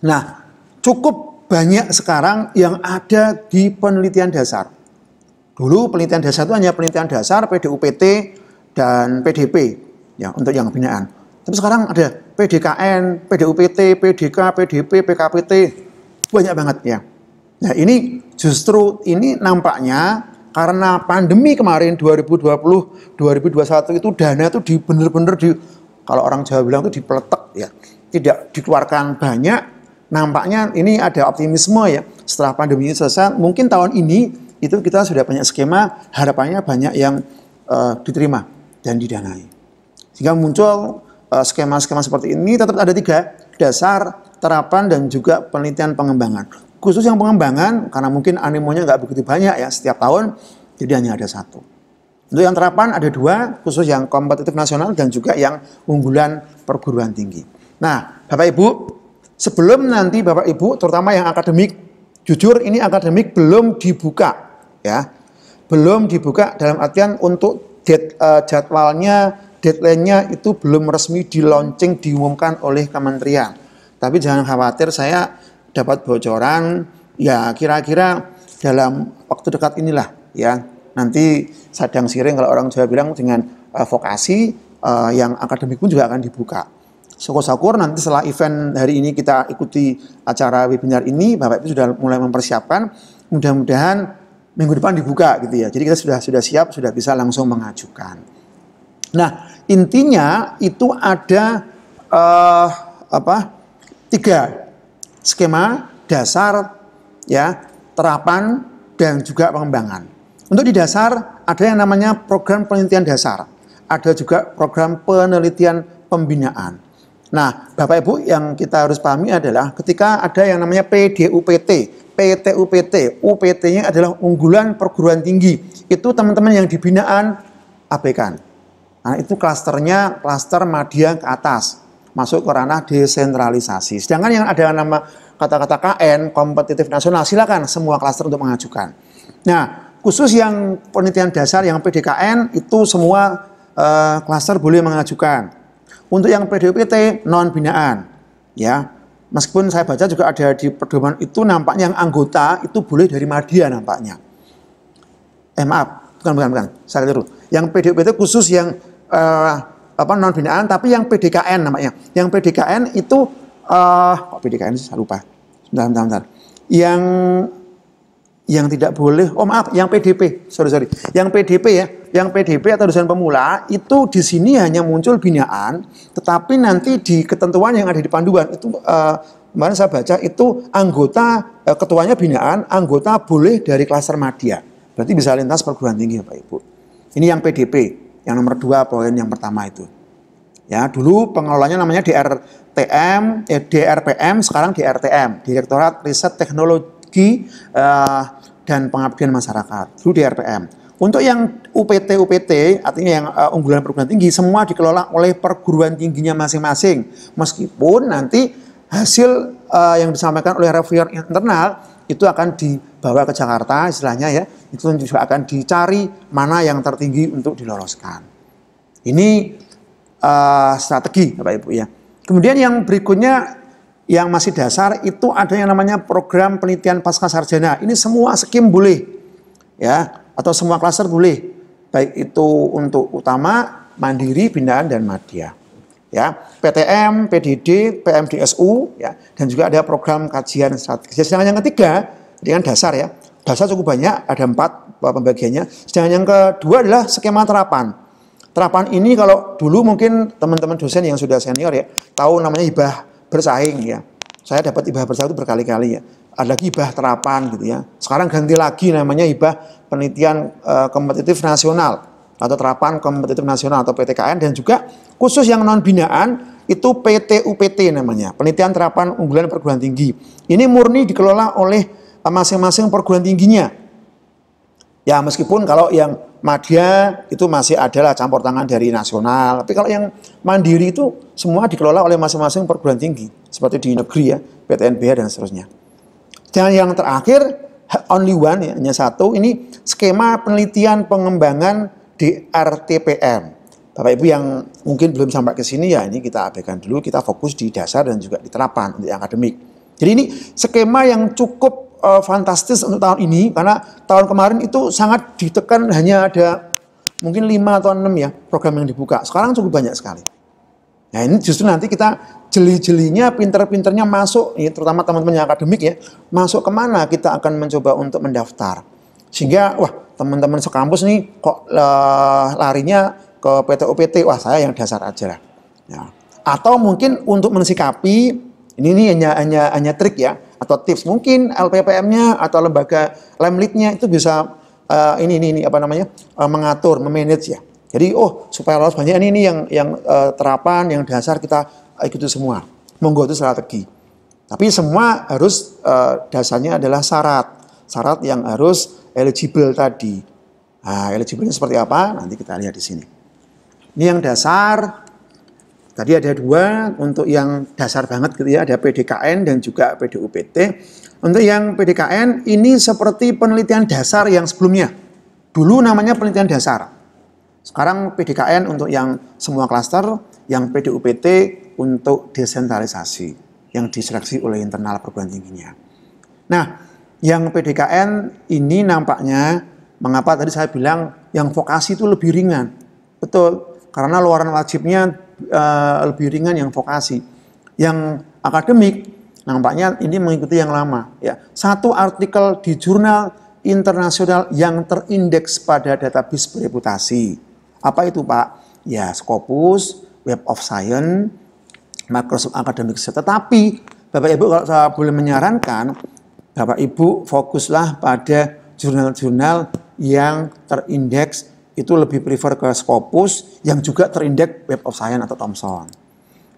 Nah, cukup banyak sekarang yang ada di penelitian dasar. Dulu penelitian dasar itu hanya penelitian dasar, PDUPT, dan PDP ya untuk yang binaan. Tapi sekarang ada PDKN, PDUPT, PDK, PDP, PKPT, banyak banget ya. Nah ini justru ini nampaknya karena pandemi kemarin 2020-2021 itu dana itu bener-bener kalau orang Jawa bilang itu dipeletek ya, tidak dikeluarkan banyak. Nampaknya ini ada optimisme ya, setelah pandemi ini selesai, mungkin tahun ini itu kita sudah banyak skema, harapannya banyak yang diterima dan didanai. Sehingga muncul skema-skema seperti ini. Tetap ada 3, dasar, terapan, dan juga penelitian pengembangan. Khusus yang pengembangan, karena mungkin animonya nggak begitu banyak ya setiap tahun, jadi hanya ada 1. Untuk yang terapan ada 2, khusus yang kompetitif nasional dan juga yang unggulan perguruan tinggi. Nah, Bapak Ibu, sebelum nanti Bapak Ibu, terutama yang akademik, jujur ini akademik belum dibuka ya, belum dibuka dalam artian untuk jadwalnya, deadline-nya itu belum resmi di-launching, diumumkan oleh kementerian. Tapi jangan khawatir, saya dapat bocoran ya kira-kira dalam waktu dekat inilah ya. Nanti sadang siring kalau orang Jawa bilang dengan vokasi yang akademik pun juga akan dibuka. Syukur-syukur nanti setelah event hari ini kita ikuti acara webinar ini, Bapak Ibu sudah mulai mempersiapkan, mudah-mudahan minggu depan dibuka gitu ya. Jadi kita sudah siap, sudah bisa langsung mengajukan. Nah, intinya itu ada 3 skema dasar ya, terapan dan juga pengembangan. Untuk di dasar ada yang namanya program penelitian dasar, ada juga program penelitian pembinaan. Nah, Bapak Ibu yang kita harus pahami adalah ketika ada yang namanya PDUPT, PTUPT, UPT-nya adalah unggulan perguruan tinggi. Itu teman-teman yang di binaan abaikan. Nah, itu klasternya klaster media ke atas, masuk ke ranah desentralisasi. Sedangkan yang ada nama kata-kata KN, kompetitif nasional, silakan semua klaster untuk mengajukan. Nah, khusus yang penelitian dasar, yang PDKN, itu semua klaster boleh mengajukan. Untuk yang PDUPT, non binaan, ya. Meskipun saya baca juga ada di pedoman itu nampaknya yang anggota itu boleh dari media nampaknya. Maaf, bukan, saya keliru. Yang PDUPT khusus yang non binaan, tapi yang PDKN namanya. Yang PDKN itu PDKN saya lupa. Bentar. Yang tidak boleh, yang PDP, sorry. Yang PDP ya, yang PDP atau dosen pemula itu di sini hanya muncul binaan, tetapi nanti di ketentuan yang ada di panduan itu kemarin saya baca itu anggota ketuanya binaan, anggota boleh dari klaster media. Berarti bisa lintas perguruan tinggi Bapak Ibu. Ini yang PDP, yang nomor 2 poin yang pertama itu. Ya, dulu pengelolanya namanya DRPM, sekarang DRTM, Direktorat Riset Teknologi dan Pengabdian Masyarakat, dulu DRPM. Untuk yang UPT, artinya yang unggulan perguruan tinggi, semua dikelola oleh perguruan tingginya masing-masing. Meskipun nanti hasil yang disampaikan oleh reviewer internal itu akan dibawa ke Jakarta, istilahnya ya, itu juga akan dicari mana yang tertinggi untuk diloloskan. Ini strategi Bapak Ibu ya. Kemudian yang berikutnya yang masih dasar itu ada yang namanya program penelitian pasca sarjana. Ini semua skim boleh ya, atau semua klaster boleh, baik itu untuk utama, mandiri, binaan, dan madya ya. PTM, PDD, PMDSU ya, dan juga ada program kajian strategis. Sedangkan yang ketiga dengan dasar ya, dasar cukup banyak, ada 4 pembagiannya. Sedangkan yang kedua adalah skema terapan. Terapan ini kalau dulu mungkin teman-teman dosen yang sudah senior ya tahu namanya hibah bersaing ya. Saya dapat hibah bersaing itu berkali-kali ya. Ada lagi hibah terapan gitu ya. Sekarang ganti lagi namanya hibah penelitian kompetitif nasional atau terapan kompetitif nasional atau PTKN, dan juga khusus yang non binaan itu PTUPT namanya, penelitian terapan unggulan perguruan tinggi. Ini murni dikelola oleh masing-masing perguruan tingginya. Ya meskipun kalau yang madya itu masih adalah campur tangan dari nasional, tapi kalau yang mandiri itu semua dikelola oleh masing-masing perguruan tinggi, seperti di negeri ya, PTNBH dan seterusnya. Dan yang terakhir, only one ya, hanya 1, ini skema penelitian pengembangan DRTPM. Bapak Ibu yang mungkin belum sampai ke sini ya, ini kita abaikan dulu, kita fokus di dasar dan juga di terapan untuk yang akademik. Jadi ini skema yang cukup fantastis untuk tahun ini, karena tahun kemarin itu sangat ditekan, hanya ada mungkin 5 atau 6 ya program yang dibuka. Sekarang cukup banyak sekali. Nah ini justru nanti kita jeli-jelinya, pinter-pinternya masuk, ya, terutama teman-teman yang akademik ya, masuk kemana kita akan mencoba untuk mendaftar. Sehingga wah teman-teman sekampus nih kok larinya ke PT-UPT, wah saya yang dasar aja lah. Ya. Atau mungkin untuk mensikapi, ini hanya trik ya, atau tips, mungkin LPPM-nya atau lembaga lemlitnya itu bisa mengatur, memanage ya. Jadi supaya lolos banyak ini yang terapan, yang dasar kita ikuti semua. Monggo itu strategi. Tapi semua harus dasarnya adalah syarat yang harus eligible tadi. Nah, eligible seperti apa? Nanti kita lihat di sini. Ini yang dasar. Tadi ada 2 untuk yang dasar banget gitu ya, ada PDKN dan juga PDUPT. Untuk yang PDKN ini seperti penelitian dasar yang sebelumnya. Dulu namanya penelitian dasar. Sekarang PDKN untuk yang semua klaster, yang PDUPT untuk desentralisasi yang diseleksi oleh internal perguruan tingginya. Nah, yang PDKN ini nampaknya, mengapa tadi saya bilang yang vokasi itu lebih ringan. Betul, karena luaran wajibnya lebih ringan yang vokasi. Yang akademik nampaknya ini mengikuti yang lama ya. 1 artikel di jurnal internasional yang terindeks pada database bereputasi. Apa itu Pak? Ya Scopus, Web of Science, Microsoft Academic Research. Tetapi Bapak Ibu kalau saya boleh menyarankan, Bapak Ibu fokuslah pada jurnal-jurnal yang terindeks, itu lebih prefer ke Scopus yang juga terindeks Web of Science atau Thomson.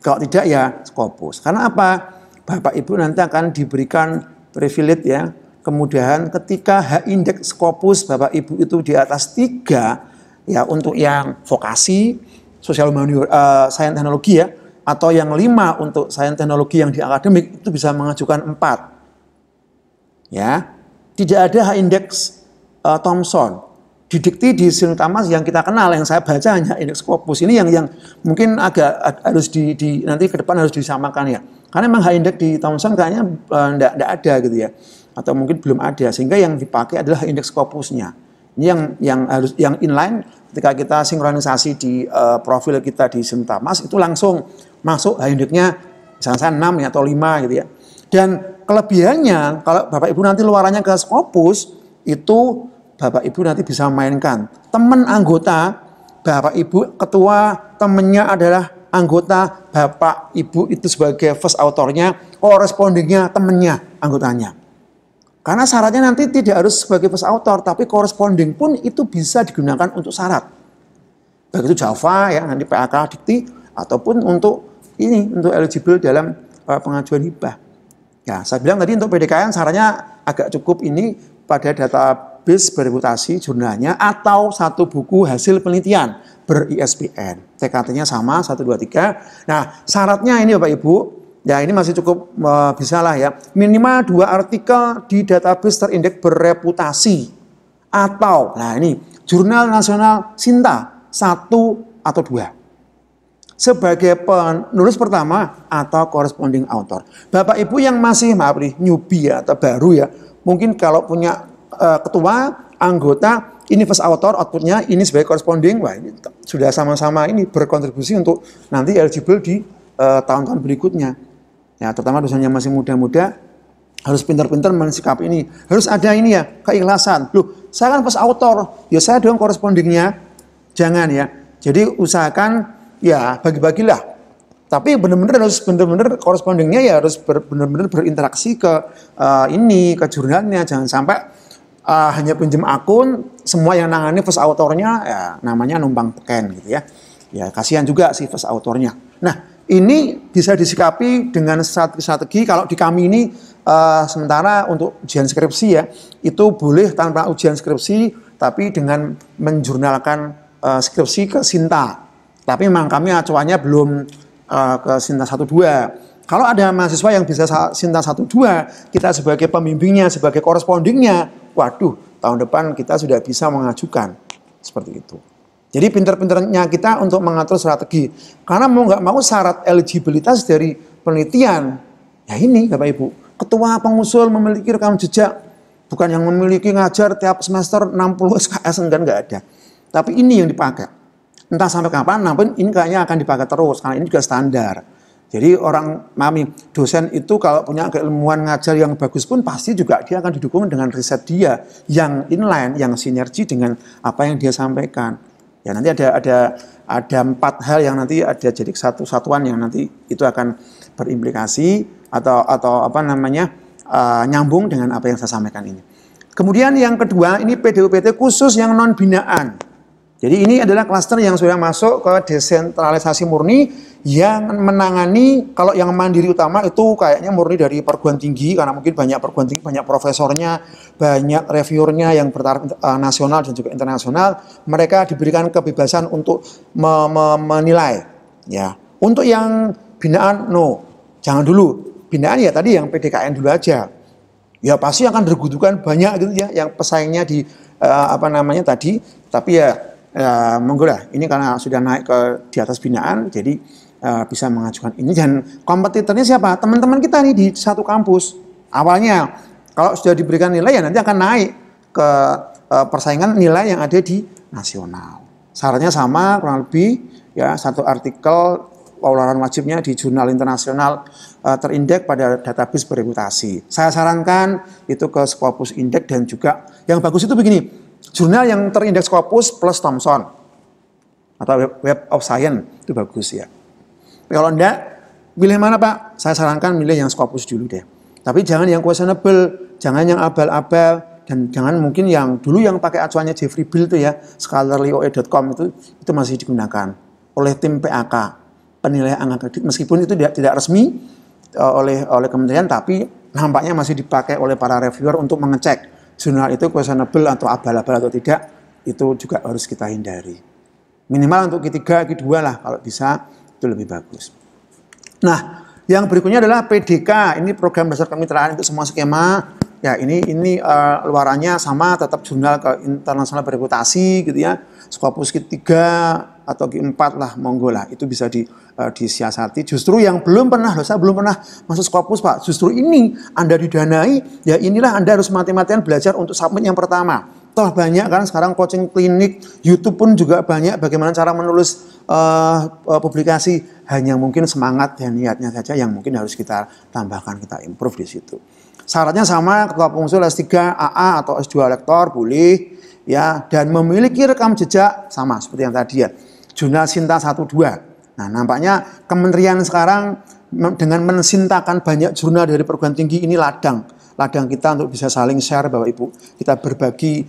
Kalau tidak ya Scopus. Karena apa? Bapak Ibu nanti akan diberikan privilege ya, kemudahan ketika H-index Scopus Bapak Ibu itu di atas 3 ya untuk yang vokasi, sosial humaniora, sains teknologi ya, atau yang 5 untuk sains teknologi yang di akademik itu bisa mengajukan 4. Ya. Tidak ada H-index Thomson. Didikti di Sinutamas yang kita kenal, yang saya baca hanya indeks Scopus. Ini yang mungkin agak harus nanti ke depan harus disamakan ya. Karena memang H-index di Thomson kayaknya enggak ada gitu ya. Atau mungkin belum ada, sehingga yang dipakai adalah indeks Scopusnya. Ini yang inline ketika kita sinkronisasi di profil kita di Sinutamas itu langsung masuk H-indexnya misalnya 6 ya, atau 5 gitu ya. Dan kelebihannya kalau Bapak Ibu nanti luarannya ke Scopus itu Bapak Ibu nanti bisa mainkan teman anggota, Bapak Ibu ketua, temennya adalah anggota, Bapak Ibu itu sebagai first authornya, correspondingnya temennya, anggotanya. Karena syaratnya nanti tidak harus sebagai first author, tapi corresponding pun itu bisa digunakan untuk syarat. Baik itu Java ya, nanti PAK dikti, ataupun untuk eligible dalam pengajuan hibah. Ya, saya bilang tadi untuk PDKN syaratnya agak cukup ini pada database bereputasi jurnalnya atau 1 buku hasil penelitian ber-ISBN. TKT-nya sama 1, 2, 3. Nah, syaratnya ini Bapak Ibu, ya ini masih cukup bisa lah ya. Minimal 2 artikel di database terindeks bereputasi atau, nah ini Jurnal Nasional Sinta 1 atau 2. Sebagai penulis pertama atau corresponding author. Bapak Ibu yang masih newbie ya, atau baru ya, mungkin kalau punya ketua, anggota, ini first author, outputnya ini sebagai corresponding, wah ini sudah sama-sama ini berkontribusi untuk nanti eligible di tahun-tahun berikutnya. Ya, terutama dosennya masih muda-muda, harus pintar-pintar mensikapi ini. Harus ada ini ya, keikhlasan. Loh, saya kan first author, ya saya dong correspondingnya. Jangan ya. Jadi usahakan ya bagi-bagilah. Tapi benar-benar correspondingnya ya harus benar-benar berinteraksi ke ke jurnalnya. Jangan sampai hanya pinjam akun, semua yang nangani first authornya ya namanya numpang peken gitu ya. Ya kasihan juga sih first authornya. Nah ini bisa disikapi dengan strategi. Kalau di kami ini sementara untuk ujian skripsi ya, itu boleh tanpa ujian skripsi, tapi dengan menjurnalkan skripsi ke Sinta. Tapi memang kami acuannya belum ke Sinta 1, 2. Kalau ada mahasiswa yang bisa Sinta 1, 2, kita sebagai pembimbingnya, sebagai correspondingnya, waduh, tahun depan kita sudah bisa mengajukan. Seperti itu. Jadi pinter-pinternya kita untuk mengatur strategi. Karena mau nggak mau syarat eligibilitas dari penelitian, ya ini Bapak Ibu, ketua pengusul memiliki rekam jejak, bukan yang memiliki ngajar tiap semester 60 SKS, enggak ada. Tapi ini yang dipakai. Entah sampai kapan, namun ini kayaknya akan dipakai terus, karena ini juga standar. Jadi dosen itu kalau punya keilmuan ngajar yang bagus pun pasti juga dia akan didukung dengan riset dia yang inline, yang sinergi dengan apa yang dia sampaikan. Ya nanti ada 4 hal yang nanti ada jadi satu satuan yang nanti itu akan berimplikasi atau nyambung dengan apa yang saya sampaikan ini. Kemudian yang kedua ini PDUPT khusus yang non binaan. Jadi ini adalah klaster yang sudah masuk ke desentralisasi murni yang menangani, kalau yang mandiri utama itu kayaknya murni dari perguruan tinggi, karena mungkin banyak perguruan tinggi, banyak profesornya, banyak reviewernya yang bertaraf nasional dan juga internasional, mereka diberikan kebebasan untuk menilai. Ya, untuk yang binaan, no, jangan dulu. Binaan ya tadi yang PDKN dulu aja. Ya pasti akan bergudukan banyak gitu ya, yang pesaingnya di tadi, tapi ya monggo lah, ini karena sudah naik di atas binaan, jadi bisa mengajukan ini. Dan kompetitornya siapa? Teman-teman kita nih di satu kampus. Awalnya kalau sudah diberikan nilai ya nanti akan naik ke persaingan nilai yang ada di nasional. Syaratnya sama kurang lebih ya, satu artikel pengeluaran wajibnya di jurnal internasional terindeks pada database bereputasi. Saya sarankan itu ke Scopus Index, dan juga yang bagus itu begini, jurnal yang terindeks Scopus plus Thomson atau Web of Science itu bagus ya. Kalau enggak, pilih mana Pak? Saya sarankan milih yang Scopus dulu deh. Tapi jangan yang questionable, jangan yang abal-abal, dan jangan mungkin yang dulu yang pakai acuannya Jeffrey Bill itu ya, scholarlyoe.com itu masih digunakan oleh tim PAK, penilaian angka kredit, meskipun itu tidak resmi oleh kementerian, tapi nampaknya masih dipakai oleh para reviewer untuk mengecek jurnal itu questionable atau abal-abal atau tidak. Itu juga harus kita hindari. Minimal untuk Q3, Q2 lah kalau bisa, itu lebih bagus. Nah, yang berikutnya adalah PDK. Ini program dasar kemitraan untuk semua skema. Ya, ini luarannya sama, tetap jurnal ke internasional bereputasi gitu ya. Scopus Q3 atau Q4 lah, monggo lah. Itu bisa disiasati. Justru yang belum pernah, saya belum pernah masuk Scopus Pak. Justru ini Anda didanai, ya inilah Anda harus mati-matian belajar untuk submit yang pertama. Toh banyak kan sekarang coaching klinik, YouTube pun juga banyak bagaimana cara menulis publikasi. Hanya mungkin semangat dan niatnya saja yang mungkin harus kita tambahkan, kita improve di situ. Syaratnya sama, ketua pengusul S3, AA atau S2 lektor boleh ya, dan memiliki rekam jejak sama seperti yang tadi ya. Jurnal Sinta 1 2. Nah, nampaknya kementerian sekarang dengan mensintakan banyak jurnal dari perguruan tinggi, ini ladang kita untuk bisa saling share Bapak Ibu. Kita berbagi,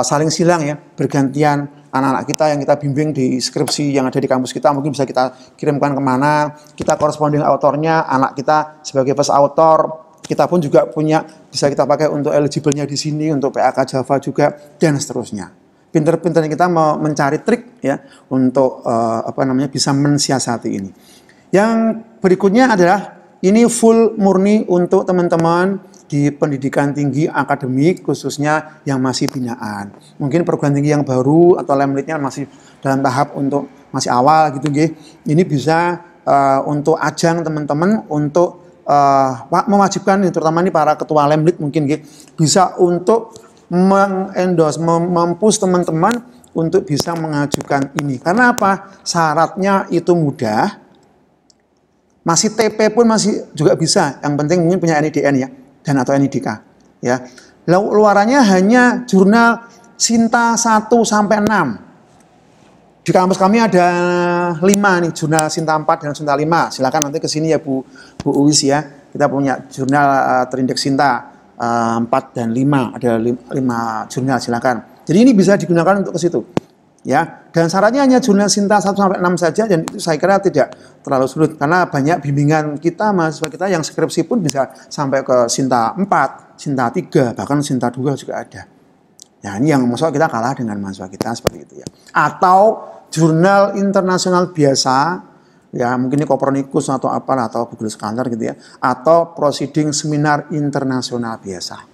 saling silang ya, bergantian anak-anak kita yang kita bimbing di skripsi yang ada di kampus kita, mungkin bisa kita kirimkan kemana, kita corresponding autornya, anak kita sebagai first author, kita pun juga punya, bisa kita pakai untuk eligible-nya di sini, untuk PAK Java juga, dan seterusnya. Pinter-pinternya kita mau mencari trik ya, untuk bisa mensiasati ini. Yang berikutnya adalah, ini full murni untuk teman-teman di pendidikan tinggi akademik, khususnya yang masih binaan. Mungkin perguruan tinggi yang baru atau lemlitnya masih dalam tahap untuk masih awal gitu, ini bisa untuk ajang teman-teman untuk mewajibkan, terutama ini para ketua lemlit mungkin bisa untuk mengendorse, mempush teman-teman untuk bisa mengajukan ini. Karena apa? Syaratnya itu mudah. Masih TP pun masih juga bisa. Yang penting mungkin punya NIDN ya, dan atau NIDK ya. Luarannya hanya jurnal Sinta 1 sampai 6. Di kampus kami ada 5 nih, jurnal Sinta 4 dan Sinta 5. Silakan nanti ke sini ya Bu Uwis ya. Kita punya jurnal terindeks Sinta 4 dan 5, ada 5 jurnal, silakan. Jadi ini bisa digunakan untuk ke situ. Ya, dan syaratnya hanya jurnal Sinta 1 sampai 6 saja, dan itu saya kira tidak terlalu sulit karena banyak bimbingan kita, mahasiswa kita yang skripsi pun bisa sampai ke Sinta 4, Sinta 3, bahkan Sinta 2 juga ada. Ya, ini yang maksud kita kalah dengan mahasiswa kita seperti itu ya. Atau jurnal internasional biasa, ya mungkin ini Copernicus atau apa, atau Google Scholar gitu ya, atau proceeding seminar internasional biasa.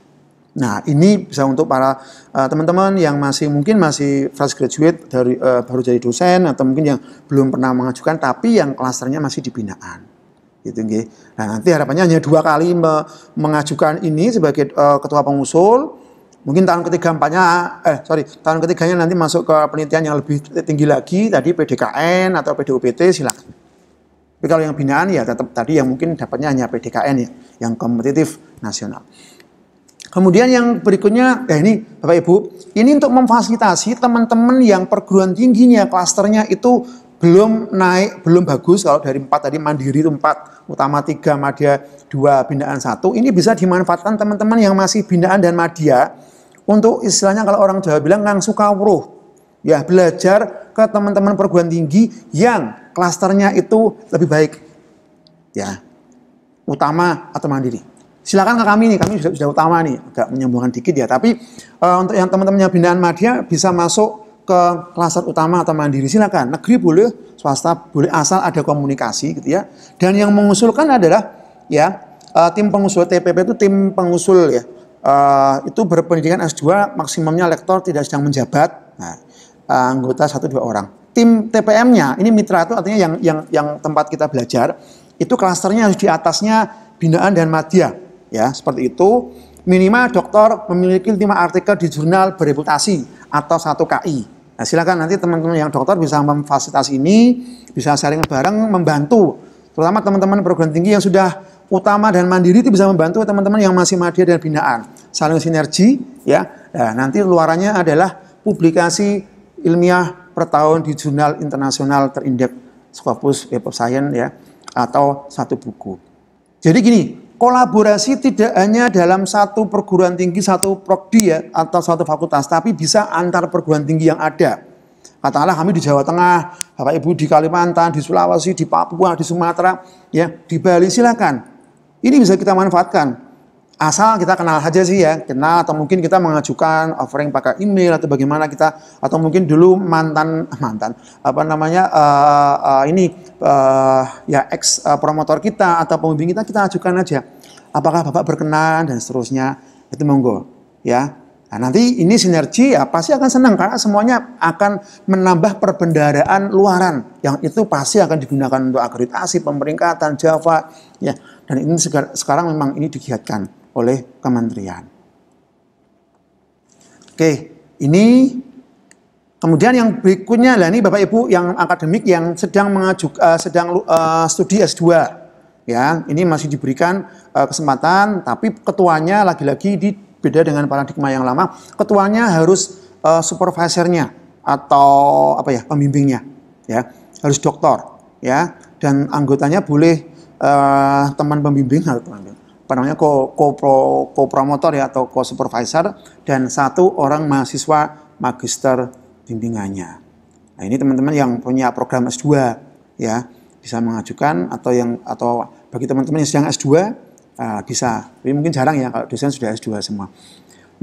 Nah, ini bisa untuk para teman-teman yang mungkin masih fresh graduate baru jadi dosen, atau mungkin yang belum pernah mengajukan tapi yang klasternya masih di binaan. Gitu nggih. Nah, nanti harapannya hanya 2 kali mengajukan ini sebagai ketua pengusul. Mungkin tahun ketiga tahun ketiganya nanti masuk ke penelitian yang lebih tinggi lagi, tadi PDKN atau PDUPT silakan. Tapi kalau yang binaan ya tetap tadi yang mungkin dapatnya hanya PDKN ya, yang kompetitif nasional. Kemudian yang berikutnya, ini Bapak Ibu, ini untuk memfasilitasi teman-teman yang perguruan tingginya, klasternya itu belum naik, belum bagus. Kalau dari 4 tadi Mandiri itu 4, Utama 3, Madya 2, Binaan 1. Ini bisa dimanfaatkan teman-teman yang masih Binaan dan Madya untuk istilahnya kalau orang Jawa bilang ngangsu kawruh. Ya, belajar ke teman-teman perguruan tinggi yang klasternya itu lebih baik. Ya, Utama atau Mandiri. Silakan ke kami nih, kami sudah Utama nih, agak menyambungkan dikit ya. Tapi untuk yang teman-temannya Binaan Madya bisa masuk ke klaster Utama atau Mandiri, silakan. Negeri boleh, swasta boleh, asal ada komunikasi gitu ya. Dan yang mengusulkan adalah ya tim pengusul TPP itu tim pengusul ya. Itu berpendidikan S2, maksimumnya lektor, tidak sedang menjabat. Nah, anggota 1-2 orang. Tim TPM-nya, ini mitra itu artinya yang tempat kita belajar, itu klasternya harus di atasnya Binaan dan Madya. Ya, seperti itu. Minimal doktor memiliki 5 artikel di jurnal bereputasi atau 1 KI. Nah, silakan nanti teman-teman yang dokter bisa memfasilitasi ini, bisa sharing bareng, membantu. Terutama teman-teman perguruan tinggi yang sudah Utama dan Mandiri itu bisa membantu teman-teman yang masih Madya dan Binaan. Saling sinergi, ya. Nah, nanti luarannya adalah publikasi ilmiah per tahun di jurnal internasional terindeks Scopus Web of Science ya, atau 1 buku. Jadi gini, kolaborasi tidak hanya dalam satu perguruan tinggi, satu prodi ya, atau satu fakultas, tapi bisa antar perguruan tinggi yang ada. Katakanlah kami di Jawa Tengah, Bapak Ibu di Kalimantan, di Sulawesi, di Papua, di Sumatera, ya, di Bali, silakan. Ini bisa kita manfaatkan. Asal kita kenal aja sih ya, kenal atau mungkin kita mengajukan offering pakai email atau bagaimana kita, atau mungkin dulu mantan apa namanya ex promotor kita atau pembimbing kita ajukan aja. Apakah Bapak berkenan dan seterusnya, itu monggo ya. Nah, nanti ini sinergi ya pasti akan senang karena semuanya akan menambah perbendaharaan luaran yang itu pasti akan digunakan untuk akreditasi, pemeringkatan, Java ya. Dan ini sekarang memang ini digiatkan oleh kementerian. Oke, ini kemudian yang berikutnya lah ini Bapak Ibu yang akademik yang sedang studi S2 ya, ini masih diberikan kesempatan, tapi ketuanya lagi-lagi beda dengan paradigma yang lama, ketuanya harus supervisornya atau apa ya, pembimbingnya ya, harus doktor ya, dan anggotanya boleh teman pembimbing atau apa namanya co-promotor ya atau co-supervisor, dan 1 orang mahasiswa magister bimbingannya. Nah, ini teman-teman yang punya program S2 ya bisa mengajukan, atau bagi teman-teman yang sedang S2 bisa. Tapi mungkin jarang ya kalau dosen sudah S2 semua.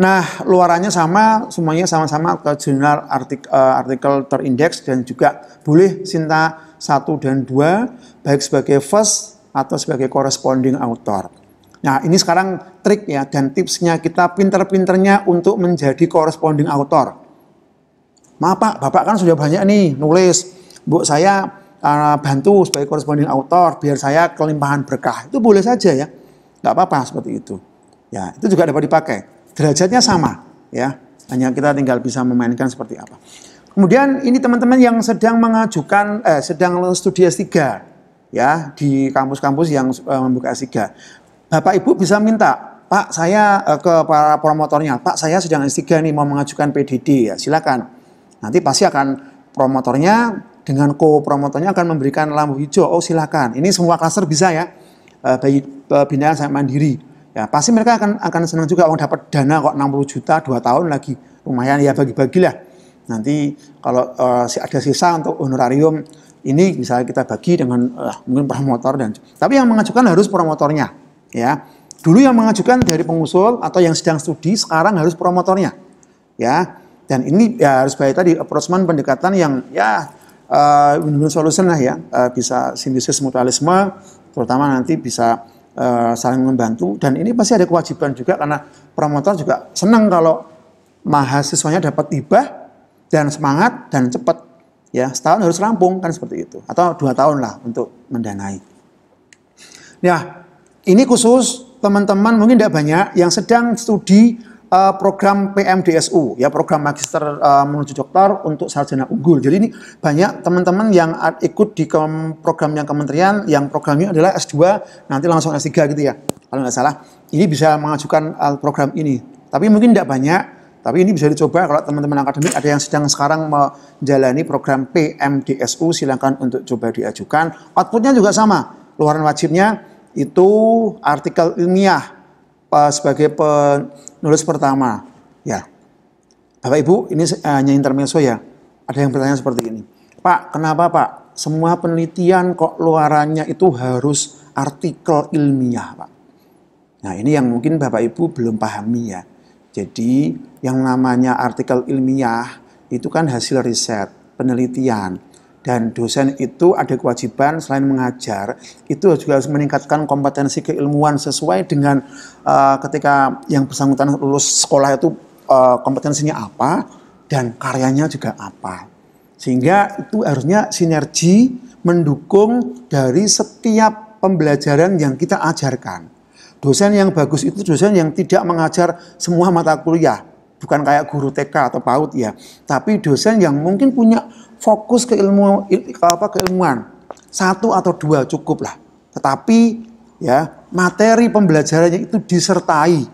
Nah, luarannya sama, semuanya sama-sama ke jurnal artikel terindeks, dan juga boleh Sinta 1 dan 2 baik sebagai first atau sebagai corresponding author. Nah, ini sekarang trik ya dan tipsnya kita pinter-pinternya untuk menjadi corresponding author. Maaf Pak, Bapak kan sudah banyak nih nulis. Bu, saya bantu sebagai corresponding author biar saya kelimpahan berkah. Itu boleh saja ya. Nggak apa-apa seperti itu. Ya, itu juga dapat dipakai. Derajatnya sama ya. Hanya kita tinggal bisa memainkan seperti apa. Kemudian ini teman-teman yang sedang mengajukan sedang studi S3 ya di kampus-kampus yang membuka S3. Bapak Ibu bisa minta, Pak saya ke para promotornya, Pak saya sedang S3 nih mau mengajukan PDD ya, silakan. Nanti pasti akan promotornya dengan co-promotornya akan memberikan lampu hijau, oh silakan. Ini semua klaster bisa ya, baik binaan sampai Mandiri. Ya pasti mereka akan senang juga, oh dapat dana kok 60 juta 2 tahun lagi, lumayan ya, bagi-bagilah. Nanti kalau ada sisa untuk honorarium, ini bisa kita bagi dengan mungkin promotor tapi yang mengajukan harus promotornya ya. Dulu yang mengajukan dari pengusul atau yang sedang studi, sekarang harus promotornya ya. Dan ini ya harus baik tadi approachment, pendekatan yang ya win-win solution lah ya, bisa sintesis mutualisme, terutama nanti bisa saling membantu, dan ini pasti ada kewajiban juga karena promotor juga senang kalau mahasiswanya dapat hibah dan semangat dan cepat. Ya, setahun harus rampung kan seperti itu, atau 2 tahun lah untuk mendanai. Ya, ini khusus teman-teman mungkin tidak banyak yang sedang studi program PMDSU, ya program magister menuju doktor untuk sarjana unggul. Jadi ini banyak teman-teman yang ikut di program yang kementerian, yang programnya adalah S2, nanti langsung S3 gitu ya. Kalau nggak salah, ini bisa mengajukan program ini. Tapi mungkin tidak banyak, tapi ini bisa dicoba kalau teman-teman akademik ada yang sedang sekarang menjalani program PMDSU, silakan untuk coba diajukan. Outputnya juga sama, luaran wajibnya itu artikel ilmiah sebagai penulis pertama. Ya, Bapak Ibu, ini hanya intermezzo ya. Ada yang bertanya seperti ini, Pak, kenapa Pak? Semua penelitian kok luarannya itu harus artikel ilmiah, Pak? Nah, ini yang mungkin Bapak Ibu belum pahami ya. Jadi, yang namanya artikel ilmiah itu kan hasil riset, penelitian. Dan dosen itu ada kewajiban selain mengajar, itu juga harus meningkatkan kompetensi keilmuan sesuai dengan ketika yang bersangkutan lulus sekolah itu kompetensinya apa dan karyanya juga apa. Sehingga itu harusnya sinergi mendukung dari setiap pembelajaran yang kita ajarkan. Dosen yang bagus itu dosen yang tidak mengajar semua mata kuliah. Bukan kayak guru TK atau PAUD ya. Tapi dosen yang mungkin punya fokus keilmuan. 1 atau 2 cukup lah. Tetapi ya materi pembelajarannya itu disertai,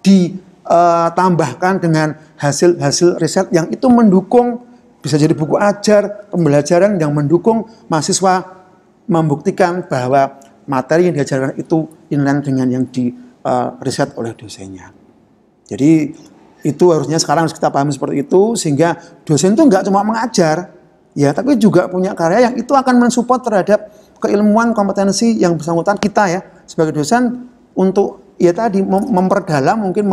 ditambahkan dengan hasil-hasil riset yang itu mendukung, bisa jadi buku ajar, pembelajaran yang mendukung mahasiswa membuktikan bahwa materi yang diajarkan itu inline dengan yang di riset oleh dosennya. Jadi itu harusnya sekarang harus kita pahami seperti itu, sehingga dosen itu nggak cuma mengajar, ya, tapi juga punya karya yang itu akan mensupport terhadap keilmuan kompetensi yang bersangkutan kita ya sebagai dosen untuk ya tadi memperdalam mungkin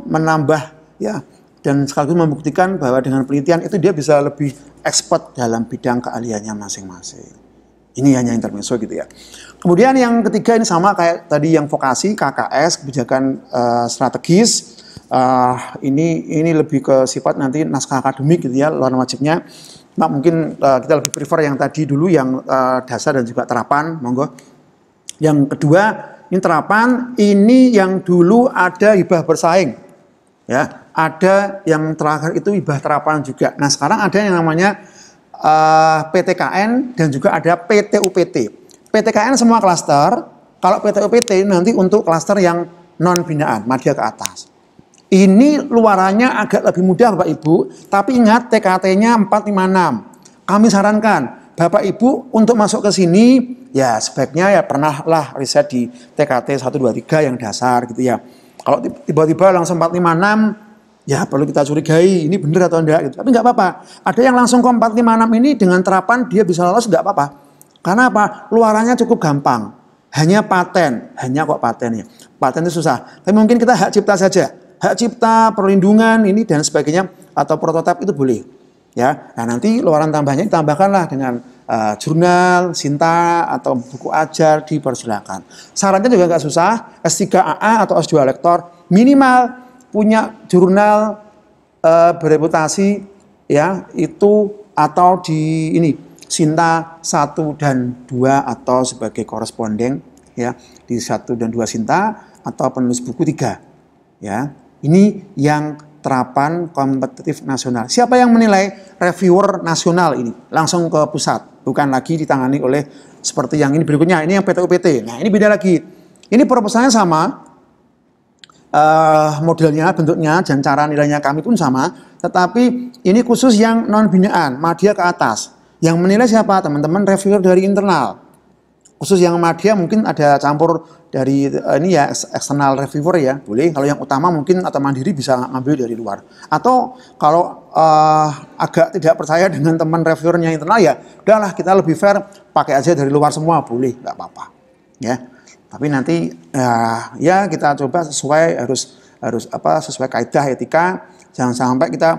menambah ya dan sekaligus membuktikan bahwa dengan penelitian itu dia bisa lebih expert dalam bidang keahliannya masing-masing. Ini hanya intermezzo gitu ya. Kemudian yang ketiga ini sama kayak tadi yang vokasi, KKS, kebijakan strategis. Ini lebih ke sifat nanti naskah akademik gitu ya, luaran wajibnya. Nah, mungkin kita lebih prefer yang tadi dulu yang dasar dan juga terapan, monggo. Yang kedua, ini terapan, ini yang dulu ada hibah bersaing. Ya, ada yang terakhir itu hibah terapan juga. Nah, sekarang ada yang namanya PTKN dan juga ada PTUPT. PTKN semua klaster, kalau PTUPT nanti untuk klaster yang non binaan, madya ke atas. Ini luarannya agak lebih mudah Bapak Ibu, tapi ingat TKT-nya 456. Kami sarankan Bapak Ibu untuk masuk ke sini, ya sebaiknya ya pernahlah riset di TKT 123 yang dasar gitu ya. Kalau tiba-tiba langsung 456, ya perlu kita curigai, ini benar atau enggak gitu. Tapi enggak apa-apa. Ada yang langsung ke 456 ini dengan terapan dia bisa lolos enggak apa-apa. Karena apa? Luarannya cukup gampang. Hanya paten, hanya kok paten ya. Paten itu susah. Tapi mungkin kita hak cipta saja. Hak cipta, perlindungan ini dan sebagainya atau prototipe itu boleh. Ya. Nah, nanti luaran tambahnya ditambahkanlah dengan jurnal, Sinta atau buku ajar dipersilakan. Syaratnya juga enggak susah, S3 AA atau S2 lektor minimal punya jurnal bereputasi ya itu atau di ini Sinta 1 dan 2 atau sebagai koresponden ya di 1 dan 2 Sinta atau penulis buku 3 ya. Ini yang terapan kompetitif nasional. Siapa yang menilai? Reviewer nasional ini langsung ke pusat, bukan lagi ditangani oleh seperti yang ini berikutnya. Ini yang PTUPT. Nah, ini beda lagi. Ini proposalnya sama. Modelnya, bentuknya, dan cara nilainya kami pun sama, tetapi ini khusus yang non binaan, madya ke atas. Yang menilai siapa? Teman-teman reviewer dari internal. Khusus yang madya mungkin ada campur dari ini ya eksternal reviewer ya, boleh. Kalau yang utama mungkin atau mandiri bisa ngambil dari luar. Atau kalau agak tidak percaya dengan teman reviewernya internal ya, udahlah kita lebih fair pakai aja dari luar semua, boleh, nggak apa-apa. Ya. Tapi nanti ya kita coba harus sesuai kaidah etika. Jangan sampai kita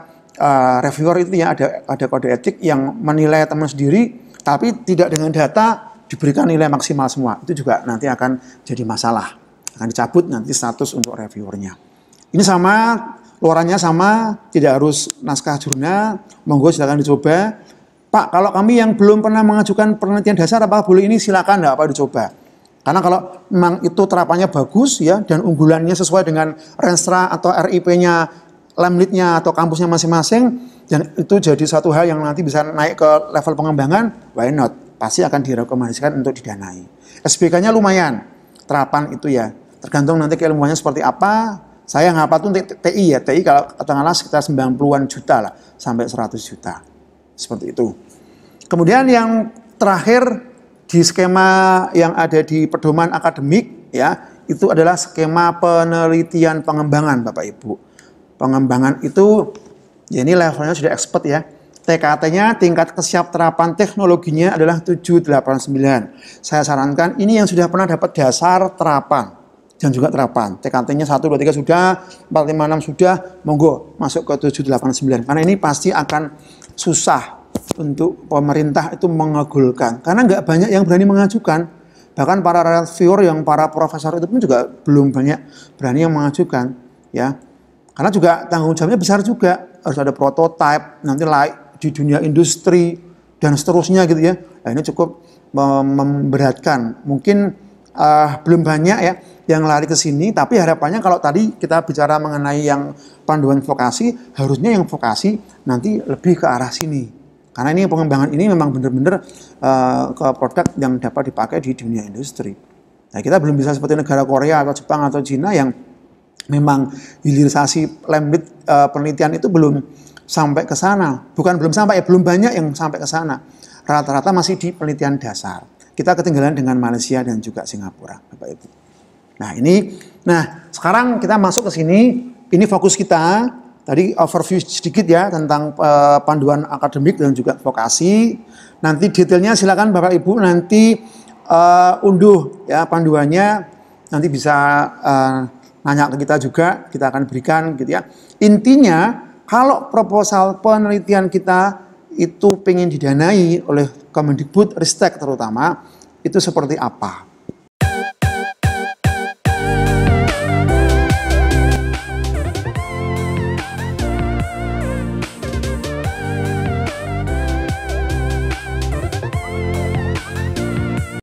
reviewer itu ya ada kode etik yang menilai teman sendiri tapi tidak dengan data diberikan nilai maksimal semua. Itu juga nanti akan jadi masalah. Akan dicabut nanti status untuk reviewernya. Ini sama, luarannya sama, tidak harus naskah jurnal. Monggo silakan dicoba. Pak, kalau kami yang belum pernah mengajukan penelitian dasar apa boleh ini, silakan, nggak apa dicoba. Karena kalau memang itu terapannya bagus ya dan unggulannya sesuai dengan Renstra atau RIP-nya, Lemlit-nya atau kampusnya masing-masing, dan itu jadi satu hal yang nanti bisa naik ke level pengembangan, why not? Pasti akan direkomendasikan untuk didanai. SBK-nya lumayan, terapan itu ya. Tergantung nanti keilmuannya seperti apa. Saya ngapa tuh TI ya, TI kalau katakanlah sekitar 90-an juta lah, sampai 100 juta. Seperti itu. Kemudian yang terakhir di skema yang ada di pedoman akademik ya, itu adalah skema penelitian pengembangan Bapak Ibu. Pengembangan itu ya ini levelnya sudah expert ya. TKT-nya tingkat kesiapterapan teknologinya adalah 789. Saya sarankan ini yang sudah pernah dapat dasar terapan dan juga terapan. TKT-nya 1, 2, 3 sudah, 4, 5, 6 sudah, monggo masuk ke 789. Karena ini pasti akan susah untuk pemerintah itu mengagulkan. Karena nggak banyak yang berani mengajukan. Bahkan para reviewer yang para profesor itu pun juga belum banyak berani yang mengajukan. Ya. Karena juga tanggung jawabnya besar juga. Harus ada prototipe, nanti di dunia industri, dan seterusnya gitu ya. Nah, ini cukup memberatkan. Mungkin belum banyak ya yang lari ke sini, tapi harapannya kalau tadi kita bicara mengenai yang panduan vokasi, harusnya yang vokasi nanti lebih ke arah sini. Karena ini pengembangan ini memang benar-benar ke produk yang dapat dipakai di dunia industri. Nah, kita belum bisa seperti negara Korea atau Jepang atau Cina yang memang hilirisasi Lemlit penelitian itu belum sampai ke sana. Bukan belum sampai ya, belum banyak yang sampai ke sana. Rata-rata masih di penelitian dasar. Kita ketinggalan dengan Malaysia dan juga Singapura, Bapak Ibu. Nah, sekarang kita masuk ke sini. Ini fokus kita. Tadi overview sedikit ya tentang panduan akademik dan juga vokasi. Nanti detailnya silakan Bapak Ibu nanti unduh ya panduannya. Nanti bisa nanya ke kita juga, kita akan berikan gitu ya. Intinya kalau proposal penelitian kita itu pengen didanai oleh Kemendikbud Ristek terutama, itu seperti apa?